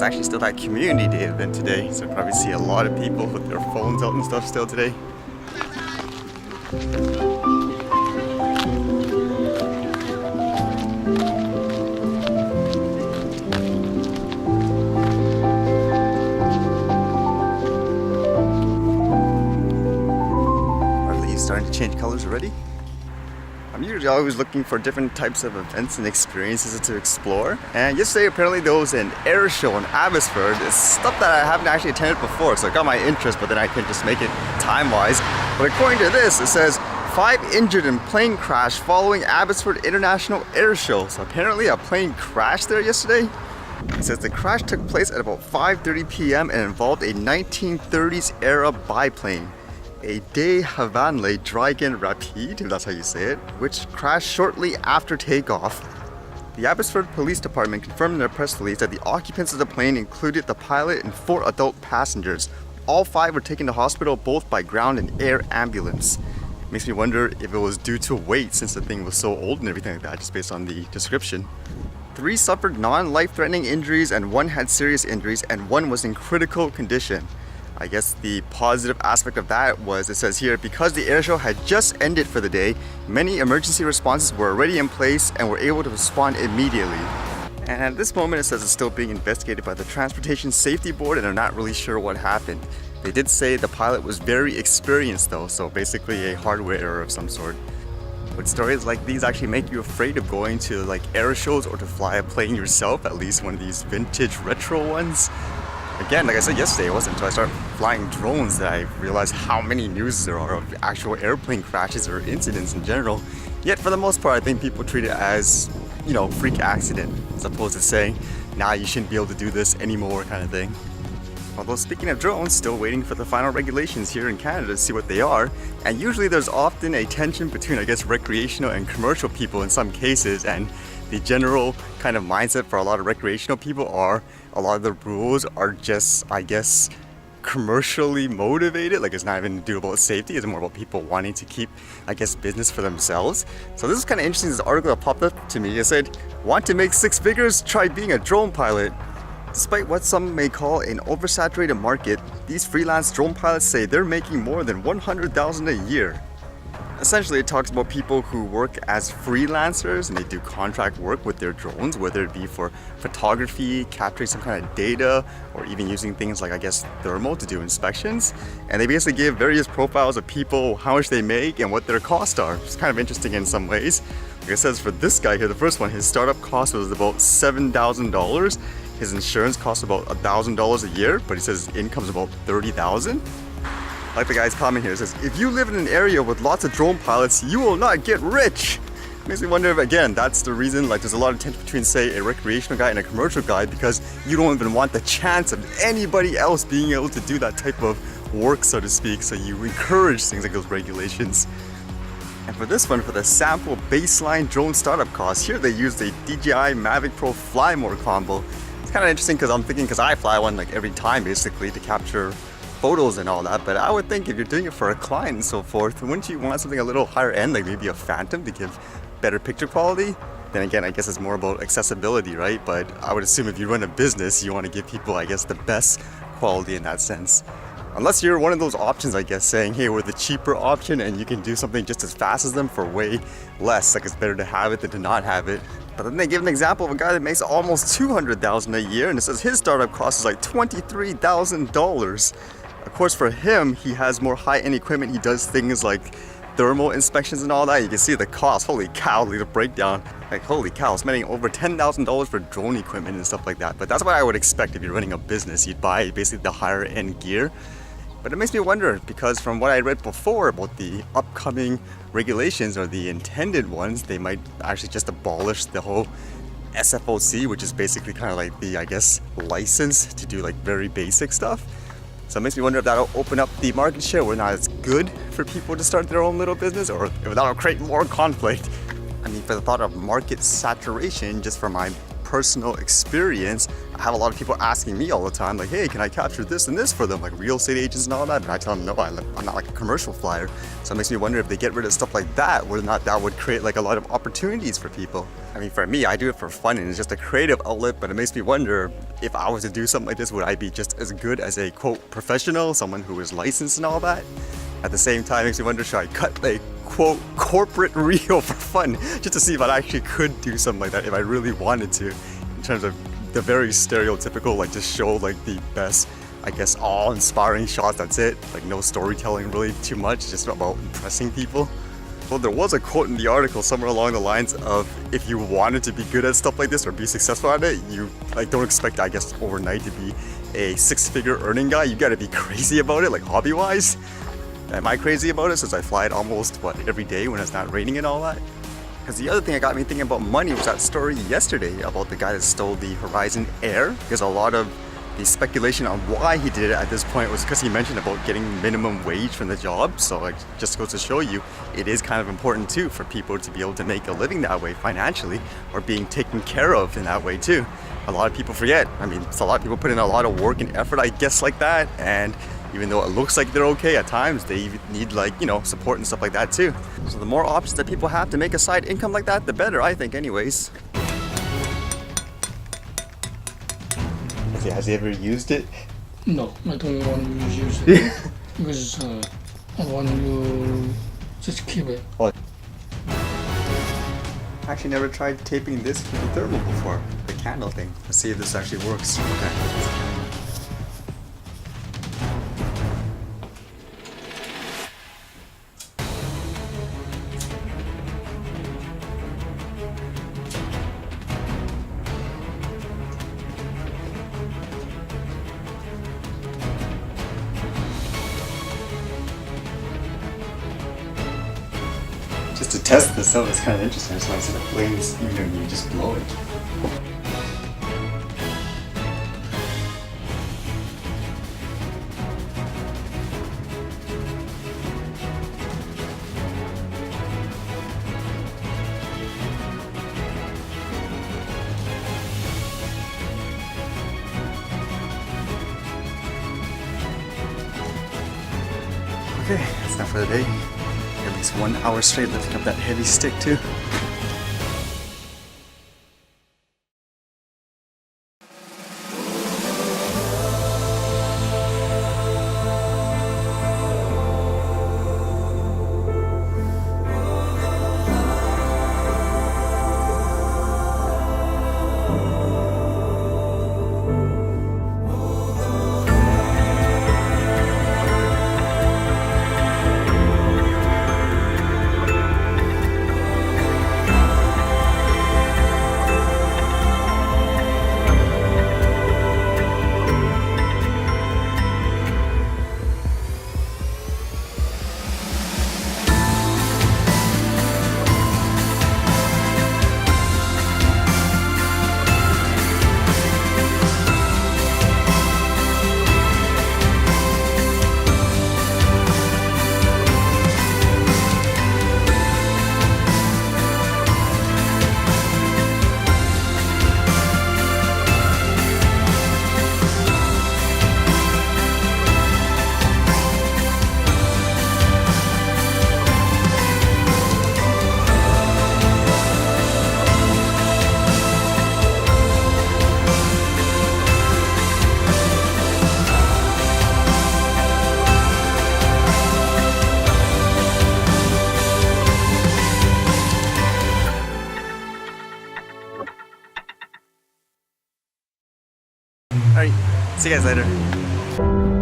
actually still that community day event today, so probably see a lot of people with their phones out and stuff still today. Are the leaves starting to change colors already? I'm usually always looking for different types of events and experiences to explore. And yesterday apparently there was an Airshow in Abbotsford. It's stuff that I haven't actually attended before, so it got my interest, but then I couldn't just make it time-wise. But according to this, it says 5 injured in plane crash following Abbotsford International Airshow. So apparently a plane crashed there yesterday. It says the crash took place at about 5:30 p.m. and involved a 1930s era biplane, a De Havilland Dragon Rapide, if that's how you say it, which crashed shortly after takeoff. The Abbotsford Police Department confirmed in their press release that the occupants of the plane included the pilot and 4 adult passengers. All 5 were taken to hospital both by ground and air ambulance. It makes me wonder if it was due to weight since the thing was so old and everything like that, just based on the description. 3 suffered non-life-threatening injuries and 1 had serious injuries and 1 was in critical condition. I guess the positive aspect of that was, it says here, because the airshow had just ended for the day, many emergency responses were already in place and were able to respond immediately. And at this moment it says it's still being investigated by the Transportation Safety Board and they're not really sure what happened. They did say the pilot was very experienced though, so basically a hardware error of some sort. But stories like these actually make you afraid of going to like air shows or to fly a plane yourself, at least one of these vintage retro ones. Again, like I said yesterday, it wasn't until I started flying drones that I realized how many news there are of actual airplane crashes or incidents in general. Yet for the most part, I think people treat it as, you know, freak accident, as opposed to saying, nah, you shouldn't be able to do this anymore kind of thing. Although speaking of drones, still waiting for the final regulations here in Canada to see what they are. And usually there's often a tension between, I guess, recreational and commercial people in some cases, and the general kind of mindset for a lot of recreational people are a lot of the rules are just, I guess, commercially motivated. Like, it's not even to do about safety, it's more about people wanting to keep, I guess, business for themselves. So this is kind of interesting. This article that popped up to me, it said, want to make 6 figures? Try being a drone pilot. Despite what some may call an oversaturated market, these freelance drone pilots say they're making more than $100,000 a year. Essentially, it talks about people who work as freelancers and they do contract work with their drones, whether it be for photography, capturing some kind of data, or even using things like, I guess, thermal to do inspections. And they basically give various profiles of people, how much they make and what their costs are. It's kind of interesting in some ways. Like it says for this guy here, the first one, his startup cost was about $7,000. His insurance costs about $1,000 a year, but he says his income's about $30,000. Like the guy's comment here, it says, if you live in an area with lots of drone pilots, you will not get rich. Makes me wonder if, again, that's the reason, like, there's a lot of tension between, say, a recreational guy and a commercial guy, because you don't even want the chance of anybody else being able to do that type of work, so to speak, so you encourage things like those regulations. And for this one, for the sample baseline drone startup cost, here they used a DJI Mavic Pro Fly Mode combo. It's kind of interesting because I'm thinking, because I fly one like every time basically to capture photos and all that, but I would think if you're doing it for a client and so forth, wouldn't you want something a little higher end, like maybe a Phantom to give better picture quality? Then again, I guess it's more about accessibility, right? But I would assume if you run a business, you want to give people, I guess, the best quality in that sense. Unless you're one of those options, I guess, saying, hey, we're the cheaper option and you can do something just as fast as them for way less. Like, it's better to have it than to not have it. But then they give an example of a guy that makes almost $200,000 a year, and it says his startup cost is like $23,000. Of course, for him, he has more high-end equipment. He does things like thermal inspections and all that. You can see the cost. Holy cow, look at the breakdown. Like, holy cow, spending over $10,000 for drone equipment and stuff like that. But that's what I would expect if you're running a business. You'd buy basically the higher-end gear. But it makes me wonder, because from what I read before about the upcoming regulations or the intended ones, they might actually just abolish the whole SFOC, which is basically kind of like the, I guess, license to do like very basic stuff. So it makes me wonder if that'll open up the market share where now it's good for people to start their own little business, or if that'll create more conflict. I mean, for the thought of market saturation, just from my personal experience. I have a lot of people asking me all the time, like, hey, can I capture this and this for them, like real estate agents and all that? And I tell them, no, I'm not like a commercial flyer. So it makes me wonder if they get rid of stuff like that, whether or not that would create like a lot of opportunities for people. I mean, for me, I do it for fun and it's just a creative outlet, but it makes me wonder if I was to do something like this, would I be just as good as a quote professional, someone who is licensed and all that? At the same time, it makes me wonder, should I cut a quote corporate reel for fun just to see if I actually could do something like that if I really wanted to, in terms of the very stereotypical, like just show like the best, I guess, awe-inspiring shots, that's it, like no storytelling really too much, just about impressing people. Well, there was a quote in the article somewhere along the lines of, if you wanted to be good at stuff like this or be successful at it, you like don't expect, I guess, overnight to be a six-figure earning guy. You gotta be crazy about it, like hobby-wise. Am I crazy about it since I fly it almost, every day when it's not raining and all that? Because the other thing that got me thinking about money was that story yesterday about the guy that stole the Horizon Air. Because a lot of the speculation on why he did it at this point was because he mentioned about getting minimum wage from the job. So like, just goes to show you, it is kind of important too for people to be able to make a living that way financially, or being taken care of in that way too. A lot of people forget. I mean, a lot of people put in a lot of work and effort, I guess, like that. And even though it looks like they're okay at times, they need, like, you know, support and stuff like that too. So the more options that people have to make a side income like that, the better, I think, anyways. Has he ever used it? No, I don't want to use it because I want to just keep it. Oh. I actually never tried taping this to the thermal before, the candle thing. Let's see if this actually works. Okay. Just to test this out, it's kind of interesting. So I see the flames, even when you just blow it. Okay, that's enough for the day. At least 1 hour straight lifting up that heavy stick too. Alright, see you guys later.